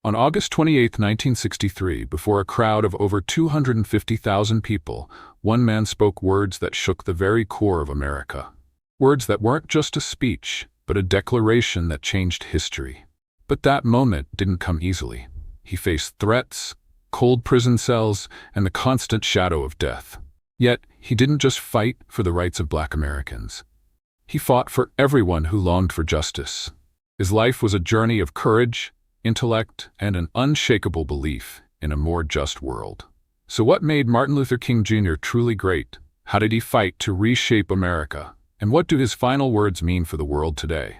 On August 28, 1963, before a crowd of over 250,000 people, one man spoke words that shook the very core of America. Words that weren't just a speech, but a declaration that changed history. But that moment didn't come easily. He faced threats, cold prison cells, and the constant shadow of death. Yet, he didn't just fight for the rights of Black Americans. He fought for everyone who longed for justice. His life was a journey of courage, intellect, and an unshakable belief in a more just world. So what made Martin Luther King Jr. truly great? How did he fight to reshape America? And what do his final words mean for the world today?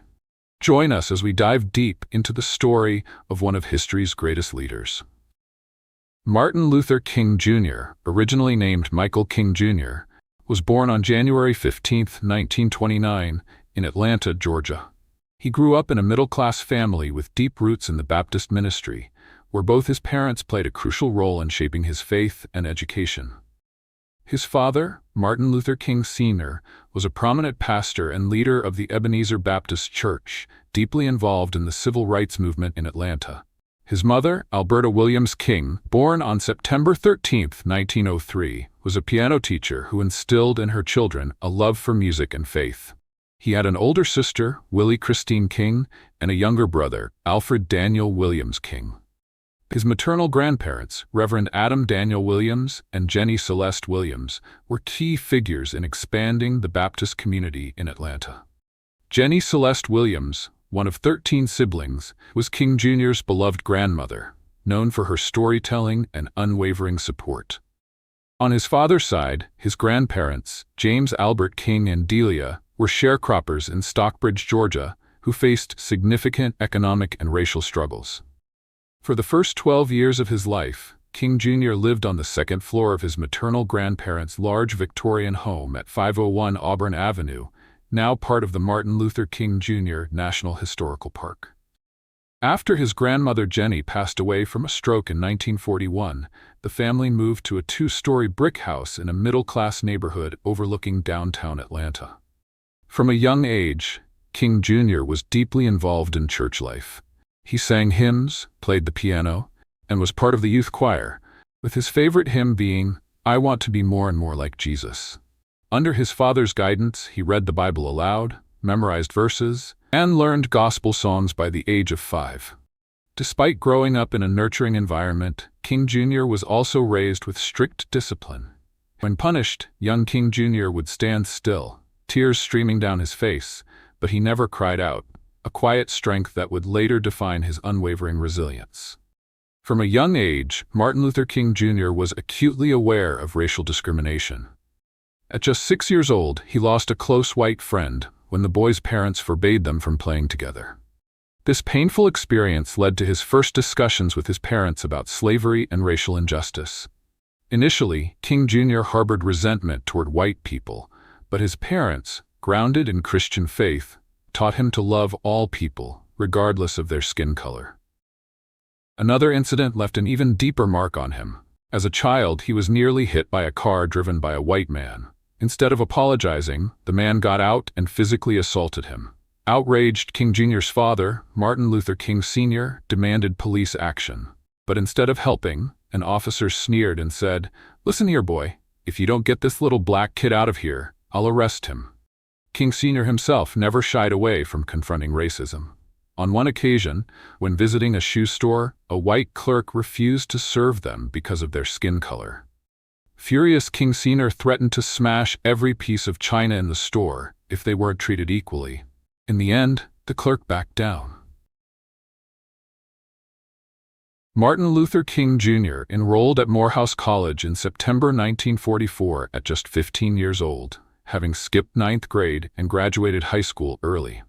Join us as we dive deep into the story of one of history's greatest leaders. Martin Luther King Jr., originally named Michael King Jr., was born on January 15, 1929, in Atlanta, Georgia. He grew up in a middle-class family with deep roots in the Baptist ministry, where both his parents played a crucial role in shaping his faith and education. His father, Martin Luther King Sr., was a prominent pastor and leader of the Ebenezer Baptist Church, deeply involved in the civil rights movement in Atlanta. His mother, Alberta Williams King, born on September 13, 1903, was a piano teacher who instilled in her children a love for music and faith. He had an older sister, Willie Christine King, and a younger brother, Alfred Daniel Williams King. His maternal grandparents, Reverend Adam Daniel Williams and Jenny Celeste Williams, were key figures in expanding the Baptist community in Atlanta. Jenny Celeste Williams, one of 13 siblings, was King Jr.'s beloved grandmother, known for her storytelling and unwavering support. On his father's side, his grandparents, James Albert King and Delia, were sharecroppers in Stockbridge, Georgia, who faced significant economic and racial struggles. For the first 12 years of his life, King Jr. lived on the second floor of his maternal grandparents' large Victorian home at 501 Auburn Avenue, now part of the Martin Luther King Jr. National Historical Park. After his grandmother Jenny passed away from a stroke in 1941, the family moved to a 2-story brick house in a middle-class neighborhood overlooking downtown Atlanta. From a young age, King Jr. was deeply involved in church life. He sang hymns, played the piano, and was part of the youth choir, with his favorite hymn being, "I Want to Be More and More Like Jesus." Under his father's guidance, he read the Bible aloud, memorized verses, and learned gospel songs by the age of 5. Despite growing up in a nurturing environment, King Jr. was also raised with strict discipline. When punished, young King Jr. would stand still, tears streaming down his face, but he never cried out, a quiet strength that would later define his unwavering resilience. From a young age, Martin Luther King Jr. was acutely aware of racial discrimination. At just 6 years old, he lost a close white friend when the boy's parents forbade them from playing together. This painful experience led to his first discussions with his parents about slavery and racial injustice. Initially, King Jr. harbored resentment toward white people, but his parents, grounded in Christian faith, taught him to love all people, regardless of their skin color. Another incident left an even deeper mark on him. As a child, he was nearly hit by a car driven by a white man. Instead of apologizing, the man got out and physically assaulted him. Outraged, King Jr.'s father, Martin Luther King Sr., demanded police action. But instead of helping, an officer sneered and said, "Listen here, boy, if you don't get this little black kid out of here, I'll arrest him." King Sr. himself never shied away from confronting racism. On one occasion, when visiting a shoe store, a white clerk refused to serve them because of their skin color. Furious, King Sr. threatened to smash every piece of china in the store if they weren't treated equally. In the end, the clerk backed down. Martin Luther King Jr. enrolled at Morehouse College in September 1944 at just 15 years old, having skipped 9th grade and graduated high school early.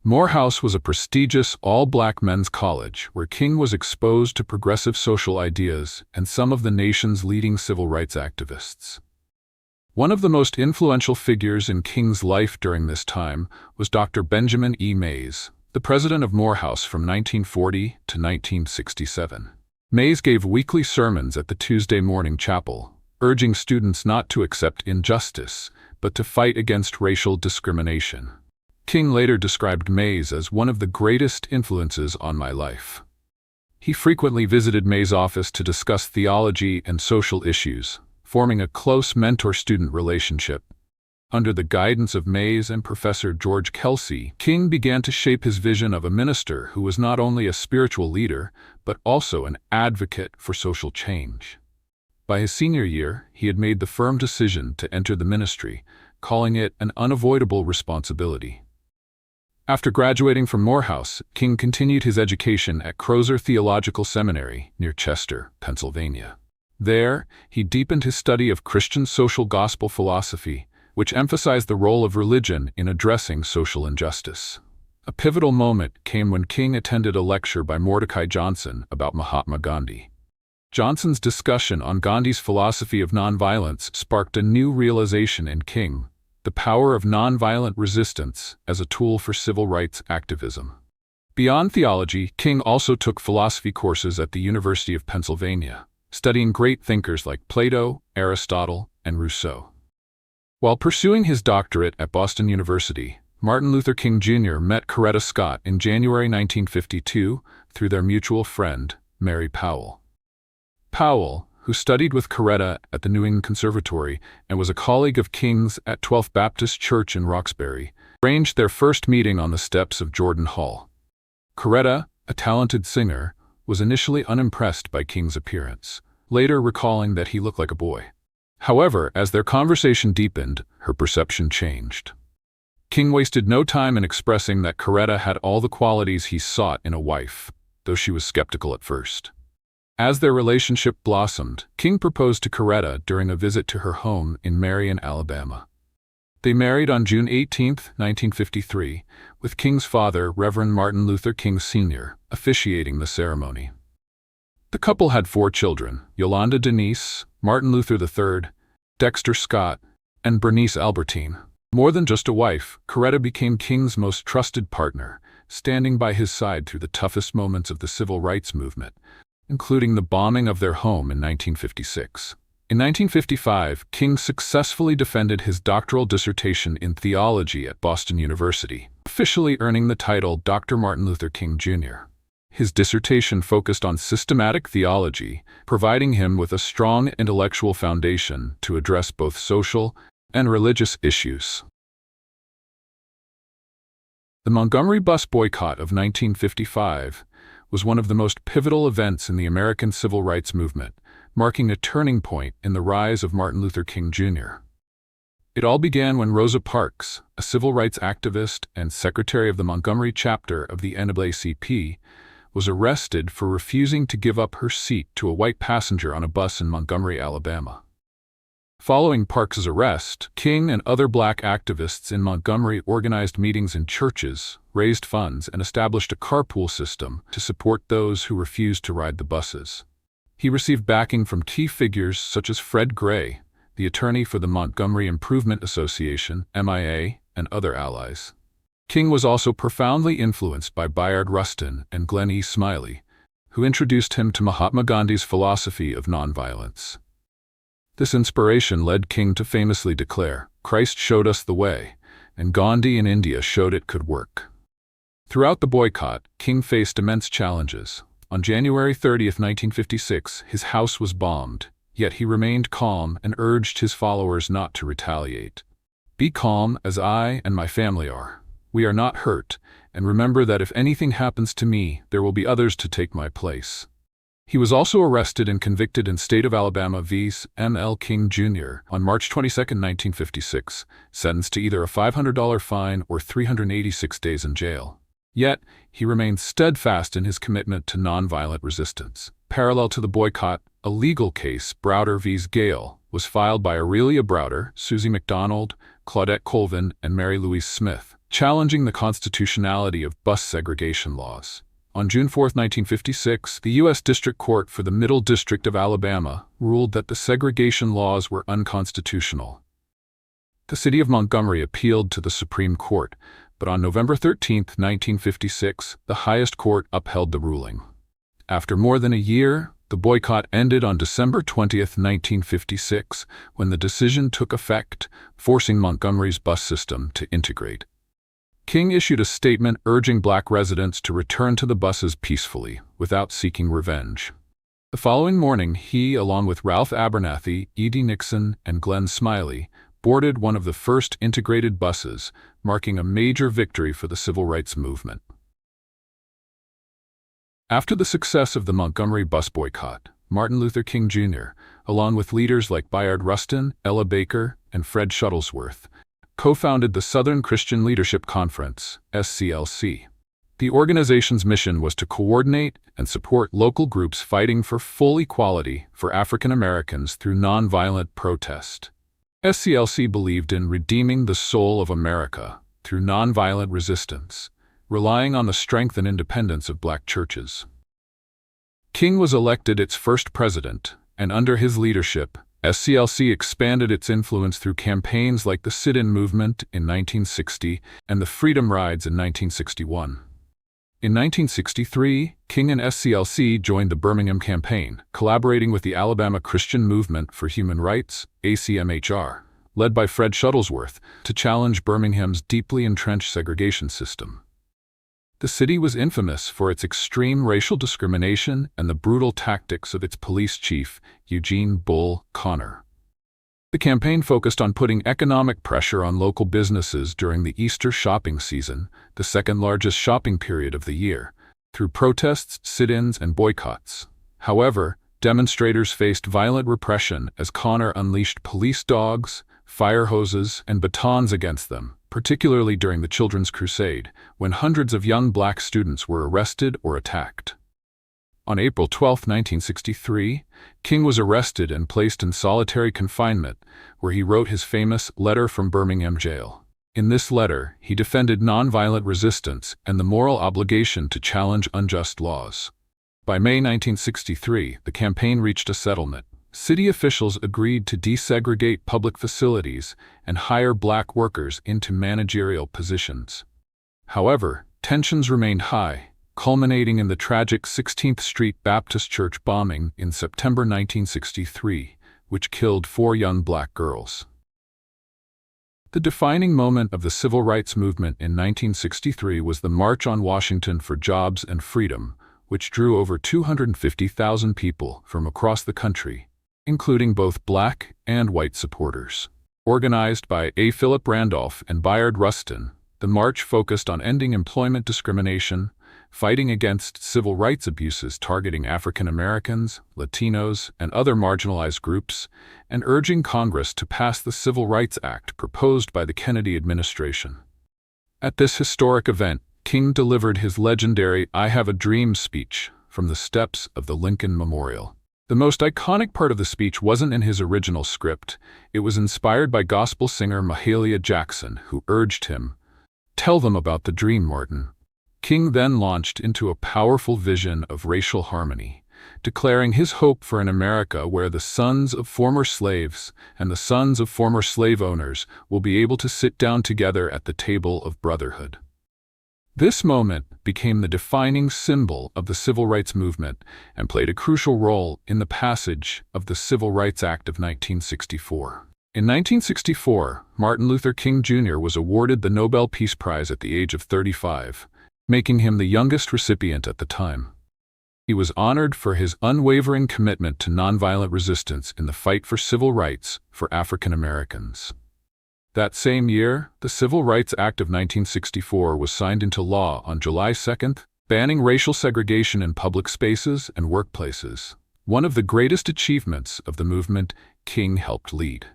Morehouse was a prestigious all-black men's college where King was exposed to progressive social ideas and some of the nation's leading civil rights activists. One of the most influential figures in King's life during this time was Dr. Benjamin E. Mays, the president of Morehouse from 1940 to 1967. Mays gave weekly sermons at the Tuesday morning chapel, urging students not to accept injustice, but to fight against racial discrimination. King later described Mays as one of the greatest influences on my life. He frequently visited May's office to discuss theology and social issues, forming a close mentor-student relationship. Under the guidance of Mays and Professor George Kelsey, King began to shape his vision of a minister who was not only a spiritual leader, but also an advocate for social change. By his senior year, he had made the firm decision to enter the ministry, calling it an unavoidable responsibility. After graduating from Morehouse, King continued his education at Crozer Theological Seminary near Chester, Pennsylvania. There, he deepened his study of Christian social gospel philosophy, which emphasized the role of religion in addressing social injustice. A pivotal moment came when King attended a lecture by Mordecai Johnson about Mahatma Gandhi. Johnson's discussion on Gandhi's philosophy of nonviolence sparked a new realization in King: the power of nonviolent resistance as a tool for civil rights activism. Beyond theology, King also took philosophy courses at the University of Pennsylvania, studying great thinkers like Plato, Aristotle, and Rousseau. While pursuing his doctorate at Boston University, Martin Luther King Jr. met Coretta Scott in January 1952 through their mutual friend, Mary Powell. Powell, who studied with Coretta at the New England Conservatory and was a colleague of King's at 12th Baptist Church in Roxbury, arranged their first meeting on the steps of Jordan Hall. Coretta, a talented singer, was initially unimpressed by King's appearance, later recalling that he looked like a boy. However, as their conversation deepened, her perception changed. King wasted no time in expressing that Coretta had all the qualities he sought in a wife, though she was skeptical at first. As their relationship blossomed, King proposed to Coretta during a visit to her home in Marion, Alabama. They married on June 18, 1953, with King's father, Reverend Martin Luther King Sr., officiating the ceremony. The couple had 4 children: Yolanda Denise, Martin Luther III, Dexter Scott, and Bernice Albertine. More than just a wife, Coretta became King's most trusted partner, standing by his side through the toughest moments of the civil rights movement, including the bombing of their home in 1956. In 1955, King successfully defended his doctoral dissertation in theology at Boston University, officially earning the title Dr. Martin Luther King Jr. His dissertation focused on systematic theology, providing him with a strong intellectual foundation to address both social and religious issues. The Montgomery bus boycott of 1955 was one of the most pivotal events in the American civil rights movement, marking a turning point in the rise of Martin Luther King Jr. It all began when Rosa Parks, a civil rights activist and secretary of the Montgomery chapter of the NAACP, was arrested for refusing to give up her seat to a white passenger on a bus in Montgomery, Alabama. Following Parks' arrest, King and other black activists in Montgomery organized meetings in churches, raised funds, and established a carpool system to support those who refused to ride the buses. He received backing from key figures such as Fred Gray, the attorney for the Montgomery Improvement Association, MIA, and other allies. King was also profoundly influenced by Bayard Rustin and Glenn E. Smiley, who introduced him to Mahatma Gandhi's philosophy of nonviolence. This inspiration led King to famously declare, "Christ showed us the way, and Gandhi in India showed it could work." Throughout the boycott, King faced immense challenges. On January 30, 1956, his house was bombed, yet he remained calm and urged his followers not to retaliate. "Be calm, as I and my family are. We are not hurt, and remember that if anything happens to me, there will be others to take my place." He was also arrested and convicted in state of Alabama v. M.L. King Jr. on March 22, 1956, sentenced to either a $500 fine or 386 days in jail. Yet, he remained steadfast in his commitment to nonviolent resistance. Parallel to the boycott, a legal case, Browder v. Gale, was filed by Aurelia Browder, Susie McDonald, Claudette Colvin, and Mary Louise Smith, challenging the constitutionality of bus segregation laws. On June 4, 1956, the U.S. District Court for the Middle District of Alabama ruled that the segregation laws were unconstitutional. The city of Montgomery appealed to the Supreme Court, but on November 13, 1956, the highest court upheld the ruling. After more than a year, the boycott ended on December 20, 1956, when the decision took effect, forcing Montgomery's bus system to integrate. King issued a statement urging black residents to return to the buses peacefully, without seeking revenge. The following morning, he, along with Ralph Abernathy, E.D. Nixon, and Glenn Smiley, boarded one of the first integrated buses, marking a major victory for the civil rights movement. After the success of the Montgomery bus boycott, Martin Luther King Jr., along with leaders like Bayard Rustin, Ella Baker, and Fred Shuttlesworth, co-founded the Southern Christian Leadership Conference, SCLC. The organization's mission was to coordinate and support local groups fighting for full equality for African Americans through nonviolent protest. SCLC believed in redeeming the soul of America through nonviolent resistance, relying on the strength and independence of black churches. King was elected its first president, and under his leadership, SCLC expanded its influence through campaigns like the Sit-In Movement in 1960 and the Freedom Rides in 1961. In 1963, King and SCLC joined the Birmingham Campaign, collaborating with the Alabama Christian Movement for Human Rights, ACMHR, led by Fred Shuttlesworth, to challenge Birmingham's deeply entrenched segregation system. The city was infamous for its extreme racial discrimination and the brutal tactics of its police chief, Eugene "Bull" Connor. The campaign focused on putting economic pressure on local businesses during the Easter shopping season, the second-largest shopping period of the year, through protests, sit-ins, and boycotts. However, demonstrators faced violent repression as Connor unleashed police dogs, fire hoses, and batons against them, particularly during the Children's Crusade, when hundreds of young black students were arrested or attacked. On April 12, 1963, King was arrested and placed in solitary confinement, where he wrote his famous Letter from Birmingham Jail. In this letter, he defended nonviolent resistance and the moral obligation to challenge unjust laws. By May 1963, the campaign reached a settlement. City officials agreed to desegregate public facilities and hire black workers into managerial positions. However, tensions remained high, culminating in the tragic 16th Street Baptist Church bombing in September 1963, which killed 4 young black girls. The defining moment of the civil rights movement in 1963 was the March on Washington for Jobs and Freedom, which drew over 250,000 people from across the country, including both black and white supporters. Organized by A. Philip Randolph and Bayard Rustin, the march focused on ending employment discrimination, fighting against civil rights abuses targeting African Americans, Latinos, and other marginalized groups, and urging Congress to pass the Civil Rights Act proposed by the Kennedy administration. At this historic event, King delivered his legendary "I Have a Dream" speech from the steps of the Lincoln Memorial. The most iconic part of the speech wasn't in his original script. It was inspired by gospel singer Mahalia Jackson, who urged him, "Tell them about the dream, Martin." King then launched into a powerful vision of racial harmony, declaring his hope for an America where the sons of former slaves and the sons of former slave owners will be able to sit down together at the table of brotherhood. This moment became the defining symbol of the civil rights movement and played a crucial role in the passage of the Civil Rights Act of 1964. In 1964, Martin Luther King Jr. was awarded the Nobel Peace Prize at the age of 35, making him the youngest recipient at the time. He was honored for his unwavering commitment to nonviolent resistance in the fight for civil rights for African Americans. That same year, the Civil Rights Act of 1964 was signed into law on July 2, banning racial segregation in public spaces and workplaces, one of the greatest achievements of the movement King helped lead.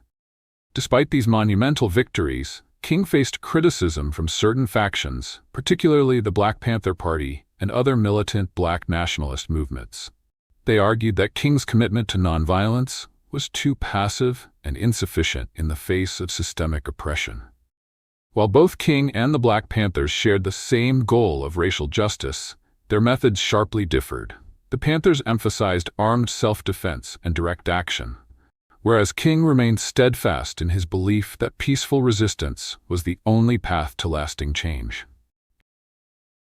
Despite these monumental victories, King faced criticism from certain factions, particularly the Black Panther Party and other militant black nationalist movements. They argued that King's commitment to nonviolence was too passive and insufficient in the face of systemic oppression. While both King and the Black Panthers shared the same goal of racial justice, their methods sharply differed. The Panthers emphasized armed self-defense and direct action, whereas King remained steadfast in his belief that peaceful resistance was the only path to lasting change.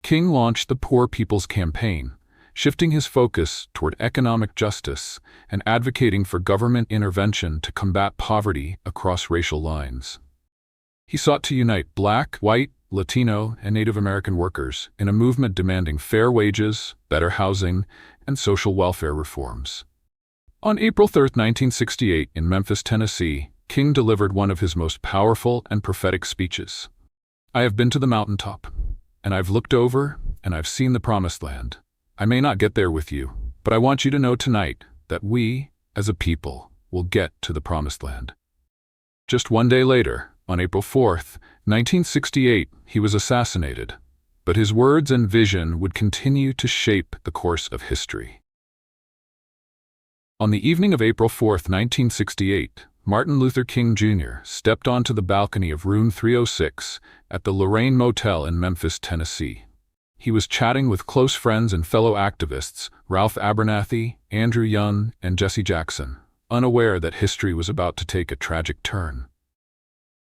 King launched the Poor People's Campaign, shifting his focus toward economic justice and advocating for government intervention to combat poverty across racial lines. He sought to unite black, white, Latino, and Native American workers in a movement demanding fair wages, better housing, and social welfare reforms. On April 3, 1968, in Memphis, Tennessee, King delivered one of his most powerful and prophetic speeches. "I have been to the mountaintop, and I've looked over, and I've seen the promised land. I may not get there with you, but I want you to know tonight that we, as a people, will get to the promised land." Just one day later, on April 4, 1968, he was assassinated, but his words and vision would continue to shape the course of history. On the evening of April 4, 1968, Martin Luther King Jr. stepped onto the balcony of Room 306 at the Lorraine Motel in Memphis, Tennessee. He was chatting with close friends and fellow activists, Ralph Abernathy, Andrew Young, and Jesse Jackson, unaware that history was about to take a tragic turn.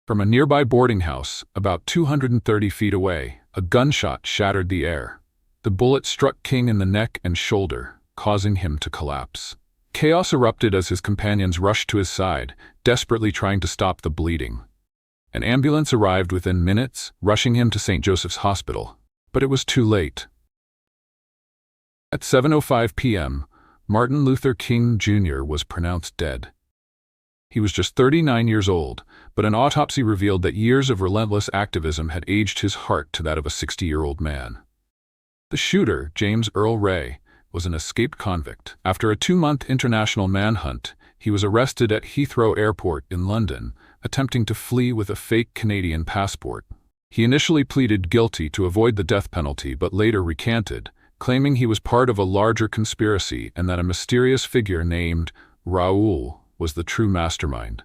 From a nearby boarding house, about 230 feet away, a gunshot shattered the air. The bullet struck King in the neck and shoulder, causing him to collapse. Chaos erupted as his companions rushed to his side, desperately trying to stop the bleeding. An ambulance arrived within minutes, rushing him to St. Joseph's Hospital, but it was too late. At 7:05 p.m., Martin Luther King Jr. was pronounced dead. He was just 39 years old, but an autopsy revealed that years of relentless activism had aged his heart to that of a 60-year-old man. The shooter, James Earl Ray, was an escaped convict. After a 2-month international manhunt, he was arrested at Heathrow Airport in London, attempting to flee with a fake Canadian passport. He initially pleaded guilty to avoid the death penalty but later recanted, claiming he was part of a larger conspiracy and that a mysterious figure named Raoul was the true mastermind.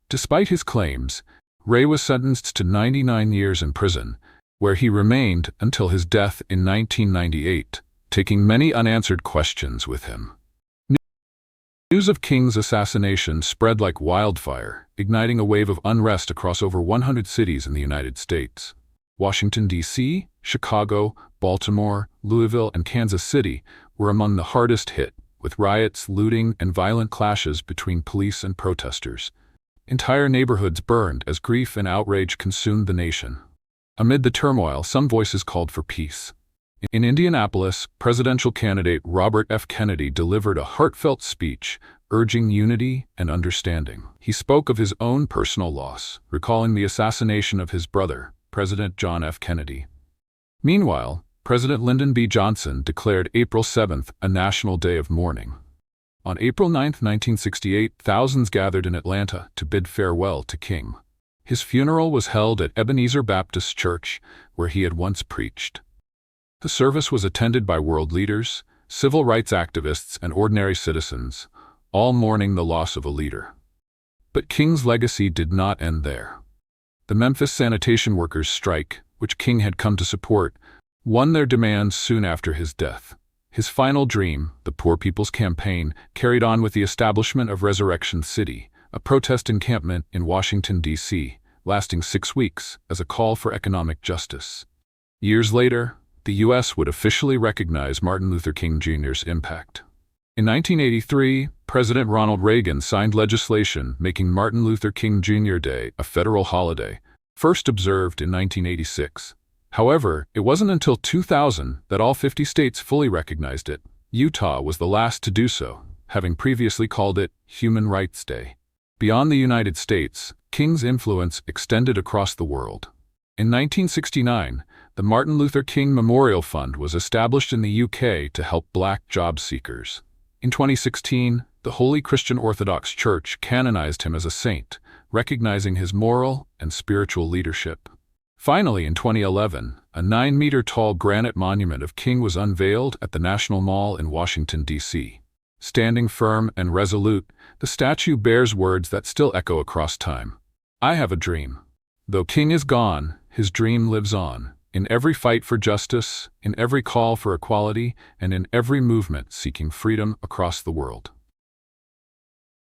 Despite his claims, Ray was sentenced to 99 years in prison, where he remained until his death in 1998, taking many unanswered questions with him. News of King's assassination spread like wildfire, igniting a wave of unrest across over 100 cities in the United States. Washington, D.C., Chicago, Baltimore, Louisville, and Kansas City were among the hardest hit, with riots, looting, and violent clashes between police and protesters. Entire neighborhoods burned as grief and outrage consumed the nation. Amid the turmoil, some voices called for peace. In Indianapolis, presidential candidate Robert F. Kennedy delivered a heartfelt speech urging unity and understanding. He spoke of his own personal loss, recalling the assassination of his brother, President John F. Kennedy. Meanwhile, President Lyndon B. Johnson declared April 7th a national day of mourning. On April 9, 1968, thousands gathered in Atlanta to bid farewell to King. His funeral was held at Ebenezer Baptist Church, where he had once preached. The service was attended by world leaders, civil rights activists, and ordinary citizens, all mourning the loss of a leader. But King's legacy did not end there. The Memphis sanitation workers' strike, which King had come to support, won their demands soon after his death. His final dream, the Poor People's Campaign, carried on with the establishment of Resurrection City, a protest encampment in Washington, D.C., lasting 6 weeks as a call for economic justice. Years later, the U.S. would officially recognize Martin Luther King Jr.'s impact. In 1983, President Ronald Reagan signed legislation making Martin Luther King Jr. Day a federal holiday, first observed in 1986. However, it wasn't until 2000 that all 50 states fully recognized it. Utah was the last to do so, having previously called it Human Rights Day. Beyond the United States, King's influence extended across the world. In 1969, the Martin Luther King Memorial Fund was established in the UK to help Black job seekers. In 2016, the Holy Christian Orthodox Church canonized him as a saint, recognizing his moral and spiritual leadership. Finally, in 2011, a 9-meter-tall granite monument of King was unveiled at the National Mall in Washington, D.C. Standing firm and resolute, the statue bears words that still echo across time. "I have a dream. Though King is gone, his dream lives on. In every fight for justice, in every call for equality, and in every movement seeking freedom across the world."